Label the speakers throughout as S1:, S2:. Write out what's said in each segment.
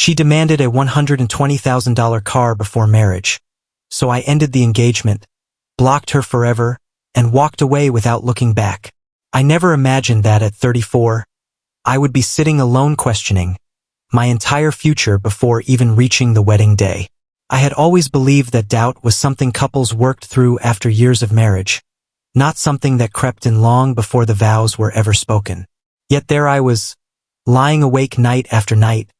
S1: She demanded a $120,000 car before marriage. So I ended the engagement, blocked her forever, and walked away without looking back. I never imagined that at 34, I would be sitting alone questioning my entire future before even reaching the wedding day. I had always believed that doubt was something couples worked through after years of marriage, not something that crept in long before the vows were ever spoken. Yet there I was, lying awake night after night,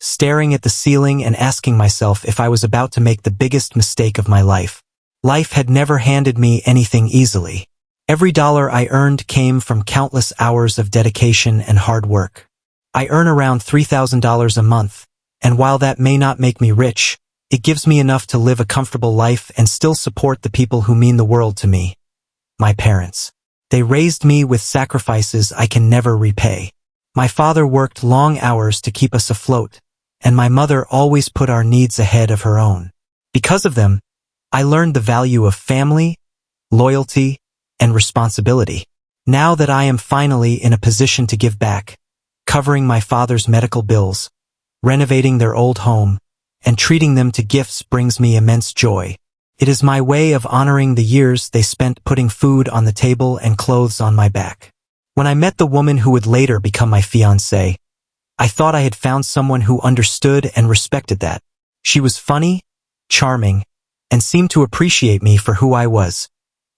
S1: staring at the ceiling and asking myself if I was about to make the biggest mistake of my life. Life had never handed me anything easily. Every dollar I earned came from countless hours of dedication and hard work. I earn around $3,000 a month, and while that may not make me rich, it gives me enough to live a comfortable life and still support the people who mean the world to me. My parents. They raised me with sacrifices I can never repay. My father worked long hours to keep us afloat, and my mother always put our needs ahead of her own. Because of them, I learned the value of family, loyalty, and responsibility. Now that I am finally in a position to give back, covering my father's medical bills, renovating their old home, and treating them to gifts brings me immense joy. It is my way of honoring the years they spent putting food on the table and clothes on my back. When I met the woman who would later become my fiancée, I thought I had found someone who understood and respected that. She was funny, charming, and seemed to appreciate me for who I was,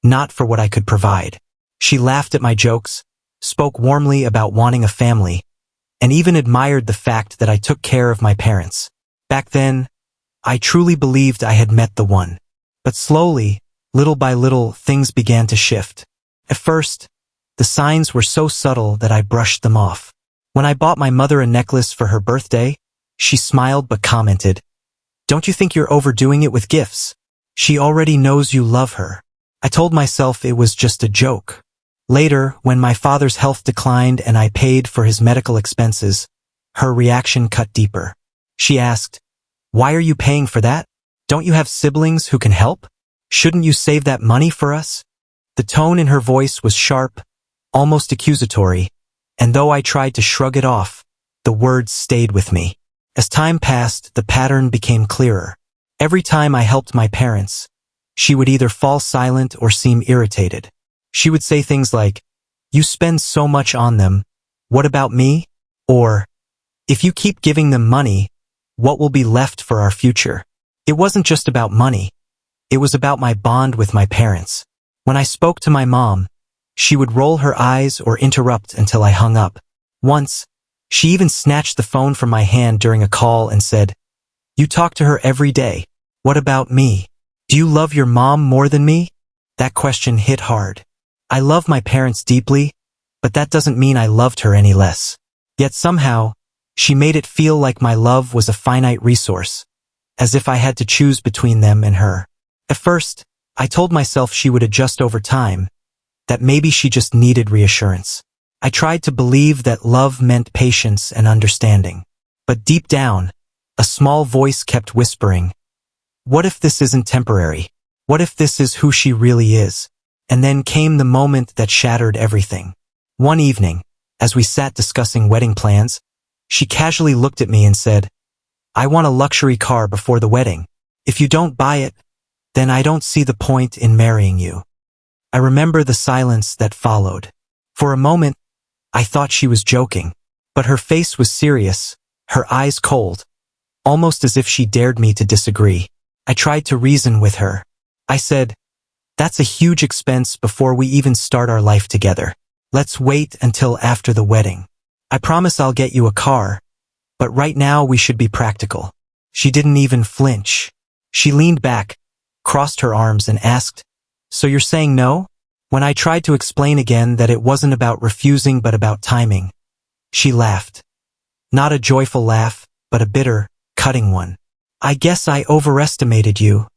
S1: not for what I could provide. She laughed at my jokes, spoke warmly about wanting a family, and even admired the fact that I took care of my parents. Back then, I truly believed I had met the one. But slowly, little by little, things began to shift. At first, the signs were so subtle that I brushed them off. When I bought my mother a necklace for her birthday, she smiled but commented, "Don't you think you're overdoing it with gifts? She already knows you love her." I told myself it was just a joke. Later, when my father's health declined and I paid for his medical expenses, her reaction cut deeper. She asked, "Why are you paying for that? Don't you have siblings who can help? Shouldn't you save that money for us?" The tone in her voice was sharp, almost accusatory, and though I tried to shrug it off, the words stayed with me. As time passed, the pattern became clearer. Every time I helped my parents, she would either fall silent or seem irritated. She would say things like, "You spend so much on them, what about me?" Or, "If you keep giving them money, what will be left for our future?" It wasn't just about money. It was about my bond with my parents. When I spoke to my mom, she would roll her eyes or interrupt until I hung up. Once, she even snatched the phone from my hand during a call and said, "You talk to her every day. What about me? Do you love your mom more than me?" That question hit hard. I love my parents deeply, but that doesn't mean I loved her any less. Yet somehow, she made it feel like my love was a finite resource, as if I had to choose between them and her. At first, I told myself she would adjust over time, that maybe she just needed reassurance. I tried to believe that love meant patience and understanding. But deep down, a small voice kept whispering, "What if this isn't temporary? What if this is who she really is?" And then came the moment that shattered everything. One evening, as we sat discussing wedding plans, she casually looked at me and said, "I want a luxury car before the wedding. If you don't buy it, then I don't see the point in marrying you." I remember the silence that followed. For a moment, I thought she was joking, but her face was serious, her eyes cold, almost as if she dared me to disagree. I tried to reason with her. I said, "That's a huge expense before we even start our life together. Let's wait until after the wedding. I promise I'll get you a car, but right now we should be practical." She didn't even flinch. She leaned back, crossed her arms and asked, "So you're saying no?" When I tried to explain again that it wasn't about refusing but about timing, she laughed. Not a joyful laugh, but a bitter, cutting one. "I guess I overestimated you,"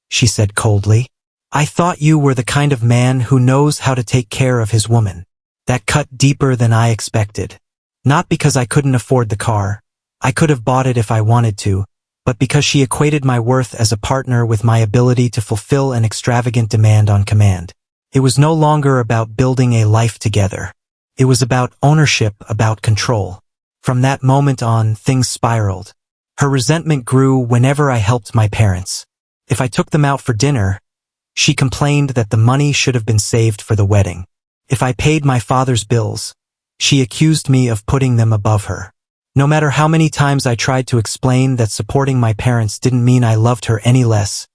S1: she said coldly. "I thought you were the kind of man who knows how to take care of his woman." That cut deeper than I expected. Not because I couldn't afford the car. I could have bought it if I wanted to, but because she equated my worth as a partner with my ability to fulfill an extravagant demand on command. It was no longer about building a life together. It was about ownership, about control. From that moment on, things spiraled. Her resentment grew whenever I helped my parents. If I took them out for dinner, she complained that the money should have been saved for the wedding. If I paid my father's bills, she accused me of putting them above her. No matter how many times I tried to explain that supporting my parents didn't mean I loved her any less,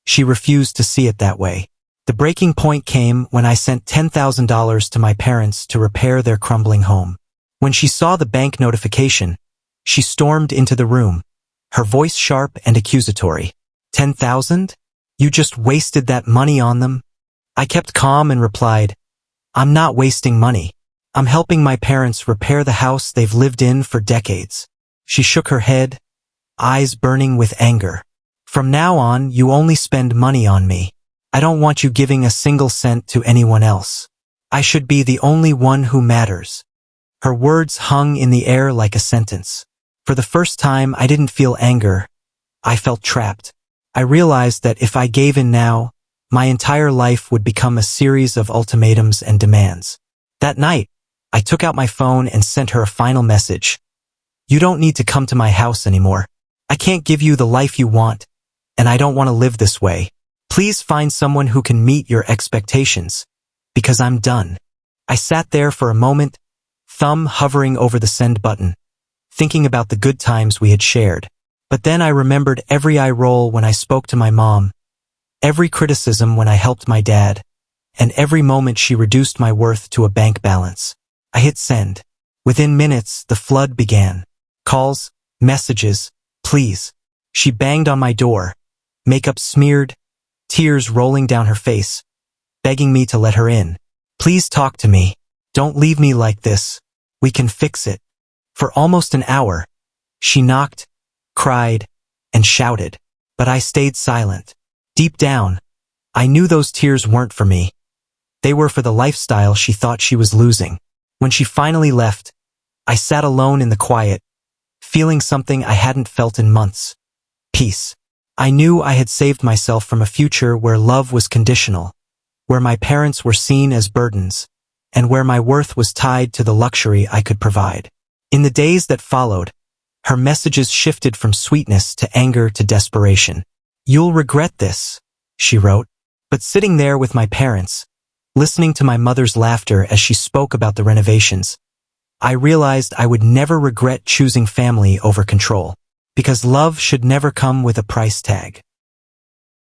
S1: she refused to see it that way. The breaking point came when I sent $10,000 to my parents to repair their crumbling home. When she saw the bank notification, she stormed into the room, her voice sharp and accusatory. 10,000? You just wasted that money on them? I kept calm and replied, I'm not wasting money. I'm helping my parents repair the house they've lived in for decades. She shook her head, eyes burning with anger. From now on, you only spend money on me. I don't want you giving a single cent to anyone else. I should be the only one who matters. Her words hung in the air like a sentence. For the first time, I didn't feel anger. I felt trapped. I realized that if I gave in now, my entire life would become a series of ultimatums and demands. That night, I took out my phone and sent her a final message. You don't need to come to my house anymore. I can't give you the life you want, and I don't want to live this way. Please find someone who can meet your expectations, because I'm done. I sat there for a moment, thumb hovering over the send button, thinking about the good times we had shared. But then I remembered every eye roll when I spoke to my mom, every criticism when I helped my dad, and every moment she reduced my worth to a bank balance. I hit send. Within minutes, the flood began. Calls, messages, pleas. She banged on my door, makeup smeared, tears rolling down her face, begging me to let her in. Please talk to me. Don't leave me like this. We can fix it. For almost an hour, she knocked, cried, and shouted, but I stayed silent. Deep down, I knew those tears weren't for me. They were for the lifestyle she thought she was losing. When she finally left, I sat alone in the quiet, feeling something I hadn't felt in months. Peace. I knew I had saved myself from a future where love was conditional, where my parents were seen as burdens, and where my worth was tied to the luxury I could provide. In the days that followed, her messages shifted from sweetness to anger to desperation. You'll regret this, she wrote. But sitting there with my parents, listening to my mother's laughter as she spoke about the renovations, I realized I would never regret choosing family over control, because love should never come with a price tag.